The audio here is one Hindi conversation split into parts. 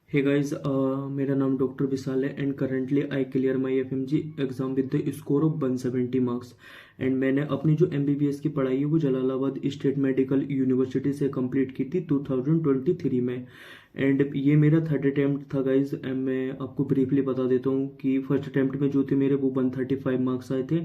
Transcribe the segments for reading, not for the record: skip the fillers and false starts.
हे गाइस, मेरा नाम डॉक्टर विशाल है and currently I clear my FMG exam with the score of 170 marks. And मैंने अपनी जो एमबीबीएस की पढ़ाई है वो जलालाबाद स्टेट मेडिकल यूनिवर्सिटी से कंप्लीट की थी 2023 में। एंड ये मेरा थर्ड अटेम्प्ट था गाइज। मैं आपको ब्रीफली बता देता हूँ कि फर्स्ट अटेम्प्ट में जो थे मेरे वो 135 मार्क्स आए थे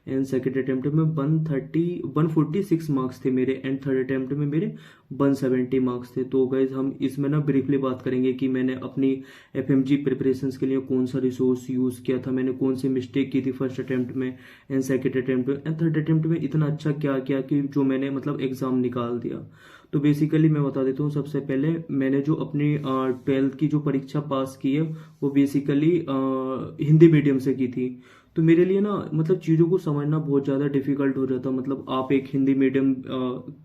एंड सेकेंड अटेम्प्ट में 146 मार्क्स थे मेरे एंड थर्ड अटेम्प्ट में मेरे 170 मार्क्स थे। तो गाइज हम इसमें ना ब्रीफली बात करेंगे कि मैंने अपनी एफएमजी प्रिपरेशंस के लिए कौन सा रिसोर्स यूज़ किया था, मैंने कौन सी मिस्टेक की थी फर्स्ट अटेम्प्ट में एंड सेकेंड अटेम्प्ट में एंड थर्ड अटेम्प्ट में इतना अच्छा क्या किया कि जो मैंने मतलब एग्ज़ाम निकाल दिया। तो बेसिकली मैं बता देता हूँ, सबसे पहले मैंने जो अपनी 12th की जो परीक्षा पास की है वो बेसिकली हिंदी मीडियम से की थी। तो मेरे लिए ना मतलब चीज़ों को समझना बहुत ज़्यादा डिफिकल्ट हो जाता। मतलब आप एक हिंदी मीडियम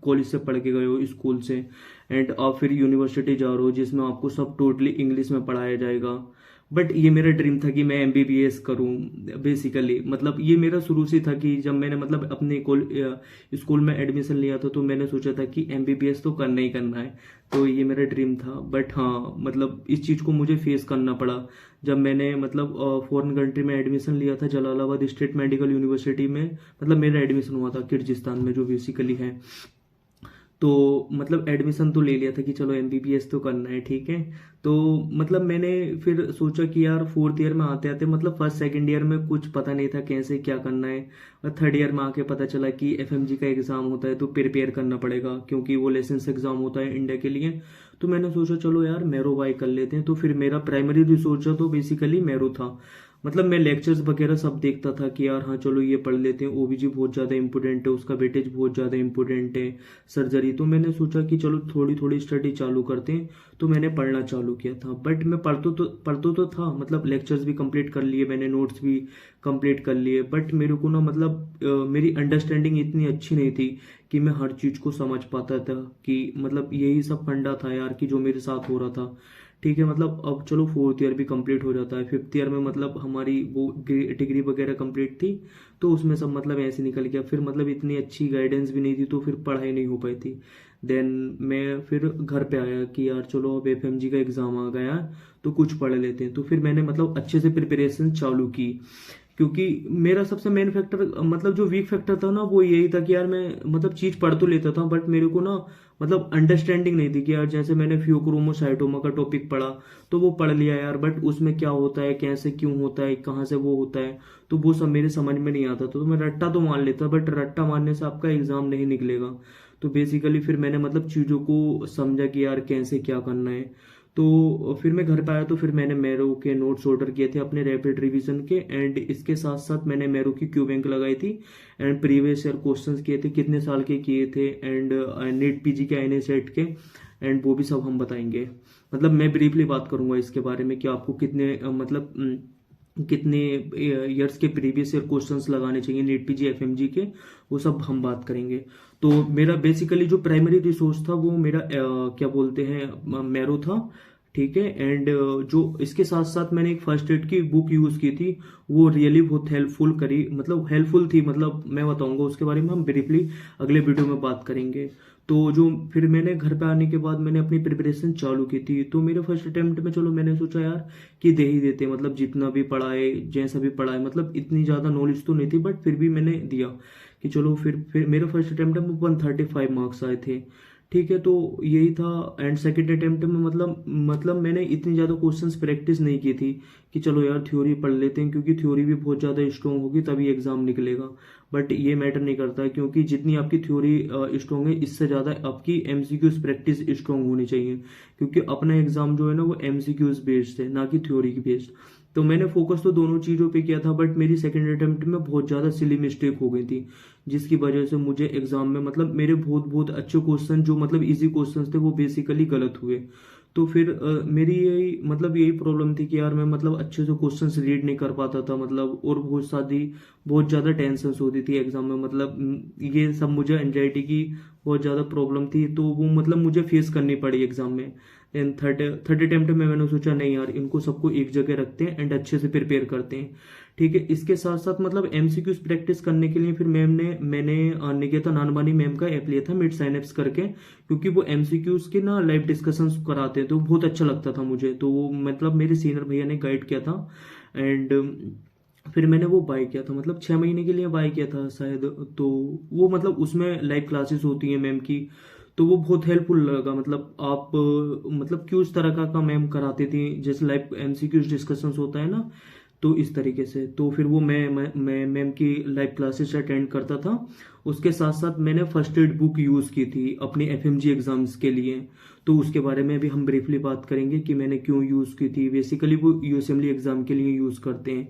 कॉलेज से पढ़ के गए हो, स्कूल से, एंड आप फिर यूनिवर्सिटी जा रहे हो जिसमें आपको सब टोटली इंग्लिश में पढ़ाया जाएगा। बट ये मेरा ड्रीम था कि मैं एमबीबीएस करूं। बेसिकली मतलब ये मेरा शुरू से था कि जब मैंने मतलब अपने स्कूल में एडमिशन लिया था तो मैंने सोचा था कि एमबीबीएस तो करना ही करना है। तो ये मेरा ड्रीम था। बट हाँ, मतलब इस चीज़ को मुझे फेस करना पड़ा जब मैंने मतलब फॉरेन कंट्री में एडमिशन लिया था जलालाबाद स्टेट मेडिकल यूनिवर्सिटी में। मतलब मेरा एडमिशन हुआ था किर्गिस्तान में जो बेसिकली है। तो मतलब एडमिशन तो ले लिया था कि चलो एमबीबीएस तो करना है, ठीक है। तो मतलब मैंने फिर सोचा कि यार फोर्थ ईयर में आते आते मतलब फर्स्ट सेकंड ईयर में कुछ पता नहीं था कैसे क्या करना है, और थर्ड ईयर में आके पता चला कि एफएमजी का एग्ज़ाम होता है तो प्रिपेयर करना पड़ेगा क्योंकि वो लाइसेंस एग्ज़ाम होता है इंडिया के लिए। तो मैंने सोचा चलो यार मैरो बाय कर लेते हैं। तो फिर मेरा प्राइमरी रिसोर्स तो बेसिकली मैरो था। मतलब मैं लेक्चर्स वगैरह सब देखता था कि यार हाँ चलो ये पढ़ लेते हैं, ओबीजी बहुत ज़्यादा इंपॉर्टेंट है, उसका वेटेज बहुत ज़्यादा इंपॉर्टेंट है, सर्जरी। तो मैंने सोचा कि चलो थोड़ी थोड़ी स्टडी चालू करते हैं। तो मैंने पढ़ना चालू किया था। बट मैं पढ़तो तो था, मतलब लेक्चर्स भी कंप्लीट कर लिए मैंने, नोट्स भी कंप्लीट कर लिए। बट मेरे को ना मतलब मेरी अंडरस्टैंडिंग इतनी अच्छी नहीं थी कि मैं हर चीज़ को समझ पाता था कि मतलब यही सब फंडा था यार कि जो मेरे साथ हो रहा था। ठीक है, मतलब अब चलो फोर्थ ईयर भी कंप्लीट हो जाता है, फिफ्थ ईयर में मतलब हमारी वो डिग्री वगैरह कंप्लीट थी। तो उसमें सब मतलब ऐसे निकल गया। फिर मतलब इतनी अच्छी गाइडेंस भी नहीं थी तो फिर पढ़ाई नहीं हो पाई थी। देन मैं फिर घर पे आया कि यार चलो अब एफएमजी का एग्ज़ाम आ गया है, तो कुछ पढ़ लेते हैं। तो फिर मैंने मतलब अच्छे से प्रिपरेशन चालू की। क्योंकि मेरा सबसे मेन फैक्टर मतलब जो वीक फैक्टर था ना वो यही था कि यार मैं मतलब चीज़ पढ़ तो लेता था बट मेरे को ना मतलब अंडरस्टैंडिंग नहीं थी कि यार जैसे मैंने फ्यूक्रोमोसाइटोमा का टॉपिक पढ़ा तो वो पढ़ लिया यार, बट उसमें क्या होता है, कैसे क्यों होता है, कहाँ से वो होता है, तो वो सब मेरे समझ में नहीं आता था। तो मैं रट्टा तो मान लेता, बट रट्टा मारने से आपका एग्जाम नहीं निकलेगा। तो बेसिकली फिर मैंने मतलब चीज़ों को समझा कि यार कैसे क्या करना है। तो फिर मैं घर पे आया तो फिर मैंने मैरो के नोट्स ऑर्डर किए थे अपने रैपिड रिवीजन के, एंड इसके साथ साथ मैंने मैरो की क्यू बैंक लगाई थी एंड प्रीवियस ईयर क्वेश्चंस किए थे, कितने साल के किए थे, एंड नीट पीजी के एनए सेट के, एंड वो भी सब हम बताएंगे। मतलब मैं ब्रीफली बात करूंगा इसके बारे में कि आपको कितने मतलब कितने ईयर्स के प्रीवियस ईयर क्वेश्चंस लगाने चाहिए नीट पीजी एफएमजी के, वो सब हम बात करेंगे। तो मेरा बेसिकली जो प्राइमरी रिसोर्स था वो मेरा क्या बोलते हैं मैरो था, ठीक है। एंड जो इसके साथ साथ मैंने एक फर्स्ट एड की बुक यूज़ की थी, वो रियली बहुत हेल्पफुल करी, मतलब हेल्पफुल थी। मतलब मैं बताऊंगा उसके बारे में, हम ब्रीफली अगले वीडियो में बात करेंगे। तो जो फिर मैंने घर पे आने के बाद मैंने अपनी प्रिपरेशन चालू की थी। तो मेरे फर्स्ट अटेम्प्ट में चलो मैंने सोचा यार कि दे ही देते, मतलब जितना भी पढ़ाए जैसा भी पढ़ाए, मतलब इतनी ज़्यादा नॉलेज तो नहीं थी बट फिर भी मैंने दिया कि चलो। फिर मेरे फर्स्ट अटेम्प्ट में 135 मार्क्स आए थे, ठीक है। तो यही था। एंड सेकंड अटेम्प्ट में मतलब मैंने इतनी ज़्यादा क्वेश्चंस प्रैक्टिस नहीं की थी कि चलो यार थ्योरी पढ़ लेते हैं, क्योंकि थ्योरी भी बहुत ज़्यादा स्ट्रॉन्ग होगी तभी एग्ज़ाम निकलेगा। बट ये मैटर नहीं करता है, क्योंकि जितनी आपकी थ्योरी स्ट्रॉन्ग है इससे ज़्यादा आपकी एमसीक्यूज प्रैक्टिस स्ट्रॉन्ग होनी चाहिए, क्योंकि अपना एग्ज़ाम जो है ना वो एमसीक्यूज बेस्ड है, ना कि थ्योरी की बेस्ड। तो मैंने फोकस तो दोनों चीज़ों पे किया था, बट मेरी सेकंड अटेम्प्ट में बहुत ज़्यादा सिली मिस्टेक हो गई थी, जिसकी वजह से मुझे एग्जाम में मतलब मेरे बहुत बहुत अच्छे क्वेश्चन जो मतलब इजी क्वेश्चन थे वो बेसिकली गलत हुए। तो फिर मेरी यही प्रॉब्लम थी कि यार मैं मतलब अच्छे से क्वेश्चंस रीड नहीं कर पाता था, मतलब और बहुत ज़्यादा टेंशन होती थी एग्जाम में। मतलब ये सब मुझे एंजाइटी की बहुत ज़्यादा प्रॉब्लम थी, तो वो मतलब मुझे फेस करनी पड़ी एग्जाम में। एंड थर्ड अटेम्प्ट में मैंने सोचा नहीं यार, इनको सबको एक जगह रखते हैं एंड अच्छे से प्रिपेयर करते हैं। ठीक है, इसके साथ साथ मतलब एमसीक्यूज प्रैक्टिस करने के लिए फिर मैंने निकेता नानवानी मैम का ऐप लिया था मिड साइनेप्स करके, क्योंकि वो एमसीक्यूज के ना लाइव डिस्कशंस कराते हैं तो बहुत अच्छा लगता था मुझे, तो वो मतलब मेरे सीनियर भैया ने गाइड किया था। एंड फिर मैंने वो बाय किया था, मतलब 6 महीने के लिए बाय किया था शायद। तो वो मतलब उसमें लाइव क्लासेस होती हैं मैम की, तो वो बहुत हेल्पफुल लगा। मतलब आप मतलब क्यूज तरह का मैम कराती थी, जैसे लाइव एमसीक्यूज डिस्कशंस होता है ना, तो इस तरीके से। तो फिर वो मैं मैम की लाइव क्लासेस अटेंड करता था। उसके साथ साथ मैंने फर्स्ट एड बुक यूज़ की थी अपने एफएमजी एग्जाम्स के लिए, तो उसके बारे में भी हम ब्रीफली बात करेंगे कि मैंने क्यों यूज़ की थी। बेसिकली वो यूएसएमएल एग्जाम के लिए यूज़ करते हैं,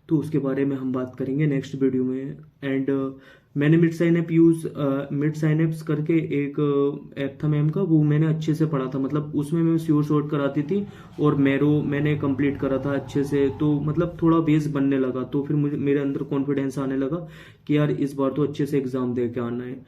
तो उसके बारे में हम बात करेंगे नेक्स्ट वीडियो में। एंड मैंने मिड साइनएप्स करके एक ऐप था मैम का, वो मैंने अच्छे से पढ़ा था। मतलब उसमें मैं श्योर शॉर्ट कराती थी और मैरो मैंने कंप्लीट करा था अच्छे से, तो मतलब थोड़ा बेस बनने लगा। तो फिर मुझे मेरे अंदर कॉन्फिडेंस आने लगा कि यार इस बार तो अच्छे से एग्जाम दे के आना है।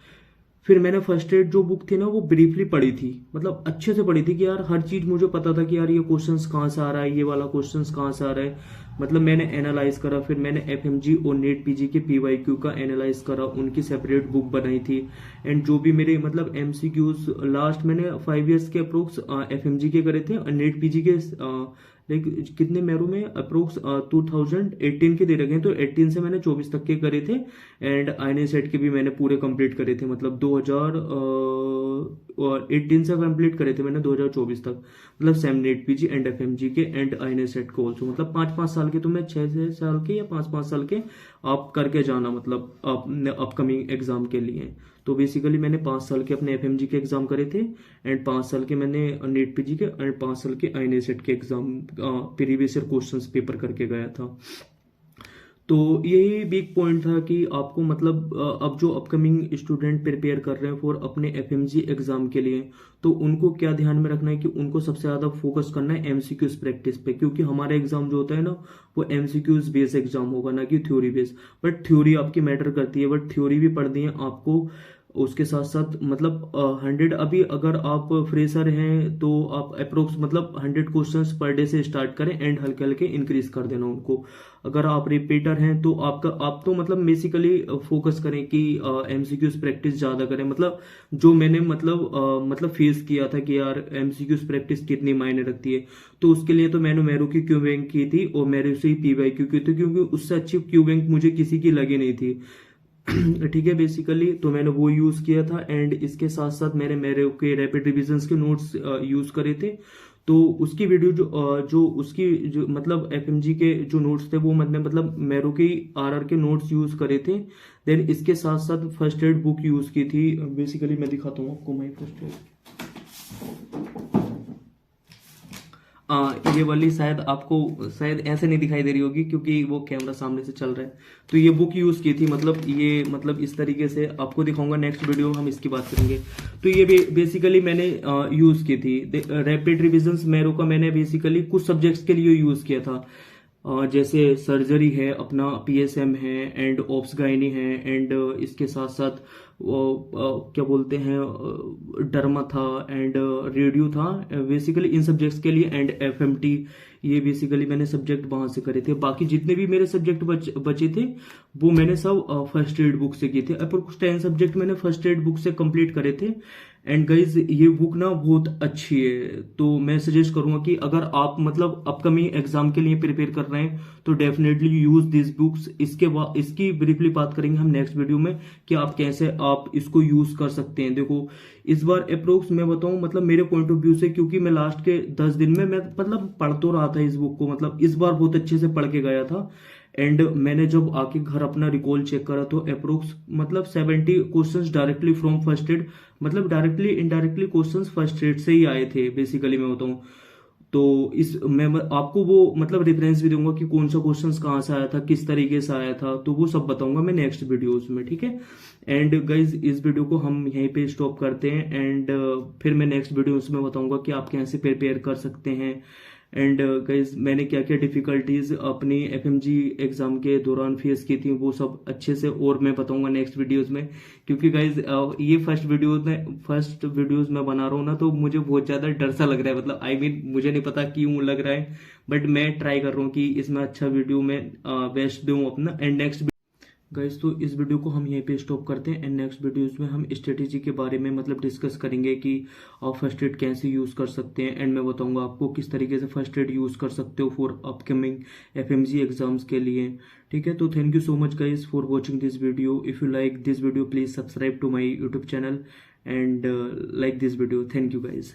फिर मैंने फर्स्ट एड जो बुक थी ना वो ब्रीफली पढ़ी थी, मतलब अच्छे से पढ़ी थी कि यार हर चीज मुझे पता था कि यार ये क्वेश्चंस कहाँ से आ रहा है, ये वाला क्वेश्चंस कहाँ से आ रहा है। मतलब मैंने एनालाइज करा, फिर मैंने एफएमजी और नेट पीजी के पीवाईक्यू का एनालाइज करा, उनकी सेपरेट बुक बनाई थी। एंड जो भी मेरे मतलब एमसीक्यूज लास्ट मैंने 5 इयर्स के अप्रोक्स एफएमजी के करे थे और नेट पीजी के लाइक कितने मैरो में अप्रोक्स 2018 के दे रखे हैं, तो 18 से मैंने 24 तक के करे थे। एंड आईने सेट के भी मैंने पूरे कंप्लीट करे थे, मतलब 2018 से कंप्लीट करे थे मैंने 2024 तक, मतलब same net PG and FMG के एंड आईने सेट को ऑल्सो। मतलब 5-5 साल के, तो मैं 6 साल के या 5-5 साल के आप करके जाना, मतलब अपकमिंग एग्जाम के लिए। तो बेसिकली मैंने 5 साल के अपने एफएमजी के एग्जाम करे थे एंड 5 साल के मैंने नेट पीजी के एंड 5 साल के आईने सेट के exam previous year questions paper करके गया था। तो यही बिग पॉइंट था कि आपको मतलब अब जो अपकमिंग स्टूडेंट प्रिपेयर कर रहे हैं फॉर अपने एफएमजी एग्जाम के लिए, तो उनको क्या ध्यान में रखना है कि उनको सबसे ज़्यादा फोकस करना है एमसीक्यूज प्रैक्टिस पे, क्योंकि हमारा एग्जाम जो होता है ना वो एमसीक्यूज बेस्ड एग्जाम होगा, ना कि थ्योरी बेस्ड। बट थ्योरी आपकी मैटर करती है, बट थ्योरी भी पढ़नी है आपको। उसके साथ साथ मतलब 100 अभी अगर आप फ्रेशर हैं तो आप अप्रोक्स मतलब 100 क्वेश्चंस पर डे से स्टार्ट करें एंड हल्के हल्के इंक्रीज कर देना उनको। अगर आप रिपीटर हैं तो आप तो मतलब बेसिकली फोकस करें कि एमसीक्यूज प्रैक्टिस ज़्यादा करें। मतलब जो मैंने मतलब फेस किया था कि यार एमसीक्यूज प्रैक्टिस कितनी मायने रखती है, तो उसके लिए तो मैंने मैरो की क्यू बैंक की थी और मैरो से ही पीवाईक्यू की थी, क्योंकि उससे अच्छी क्यू बैंक मुझे किसी की लगी नहीं थी। ठीक है, बेसिकली तो मैंने वो यूज किया था। एंड इसके साथ साथ मैंने मेरे के रैपिड रिविजन्स के नोट्स यूज करे थे, तो उसकी वीडियो जो मतलब एफएमजी के जो नोट्स थे वो मैंने मतलब मैरो के आरआर के नोट्स यूज करे थे। देन इसके साथ साथ फर्स्ट एड बुक यूज की थी। बेसिकली मैं दिखाता हूँ आपको माई फर्स्ट एड। ये वाली शायद आपको शायद ऐसे नहीं दिखाई दे रही होगी क्योंकि वो कैमरा सामने से चल रहा है। तो ये बुक यूज की थी, मतलब इस तरीके से आपको दिखाऊंगा, नेक्स्ट वीडियो हम इसकी बात करेंगे। तो ये बेसिकली मैंने यूज की थी। रैपिड रिविजन्स मैरो का मैंने बेसिकली कुछ सब्जेक्ट्स के लिए यूज किया था, जैसे सर्जरी है, अपना पीएसएम है एंड ऑप्स गायनी है, एंड इसके साथ साथ क्या बोलते हैं डर्मा था एंड रेडियो था, बेसिकली इन सब्जेक्ट्स के लिए। एंड एफएमटी, ये बेसिकली मैंने सब्जेक्ट वहां से करे थे। बाकी जितने भी मेरे सब्जेक्ट बचे थे वो मैंने सब फर्स्ट एड बुक से किए थे। कुछ 10 सब्जेक्ट मैंने फर्स्ट एड बुक से कंप्लीट करे थे। एंड गाइज ये बुक ना बहुत अच्छी है, तो मैं सजेस्ट करूंगा कि अगर आप मतलब अपकमिंग एग्जाम के लिए प्रिपेयर कर रहे हैं तो डेफिनेटली यूज दिस बुक्स। इसकी ब्रीफली बात करेंगे हम नेक्स्ट वीडियो में कि आप कैसे आप इसको यूज कर सकते हैं। देखो इस बार अप्रोक्स मैं बताऊं मतलब मेरे पॉइंट ऑफ व्यू से, क्योंकि मैं लास्ट के 10 दिन में मैं मतलब पढ़ तो रहा था इस बुक को, मतलब इस बार बहुत अच्छे से पढ़ के गया था। एंड मैंने जब आके घर अपना रिकॉल चेक करा तो अप्रोक्स मतलब 70 questions directly from first aid, मतलब directly indirectly questions first aid से ही आए थे बेसिकली मैं बताऊं तो। मैं आपको वो मतलब रेफरेंस भी दूंगा कि कौन सा क्वेश्चंस कहाँ से आया था, किस तरीके से आया था, तो वो सब बताऊंगा मैं नेक्स्ट वीडियोस में, ठीक है। एंड गाइज इस वीडियो को हम यहीं पे स्टॉप करते हैं एंड फिर मैं नेक्स्ट वीडियोस में बताऊंगा कि आप कैसे प्रिपेयर कर सकते हैं एंड गाइज मैंने क्या क्या डिफिकल्टीज अपनी एफएमजी एग्जाम के दौरान फेस की थी वो सब अच्छे से और मैं बताऊंगा नेक्स्ट वीडियोस में, क्योंकि गाइज ये फर्स्ट वीडियोस मैं बना रहा हूँ ना, तो मुझे बहुत ज्यादा डर सा लग रहा है, मतलब आई मीन मुझे नहीं पता क्यों लग रहा है, बट मैं ट्राई कर रहा हूँ कि इसमें अच्छा वीडियो मैं बेस्ट दूं अपना। एंड नेक्स्ट गाइस तो इस वीडियो को हम यहीं पे स्टॉप करते हैं, एंड नेक्स्ट वीडियोस में हम स्ट्रेटेजी के बारे में मतलब डिस्कस करेंगे कि आप फर्स्ट एड कैसे यूज़ कर सकते हैं, एंड मैं बताऊंगा आपको किस तरीके से फर्स्ट एड यूज़ कर सकते हो फॉर अपकमिंग एफएमजी एग्जाम्स के लिए। ठीक है, तो thank you so much guys for watching this video. If you like this video please subscribe to my YouTube channel and like this video. Thank you guys.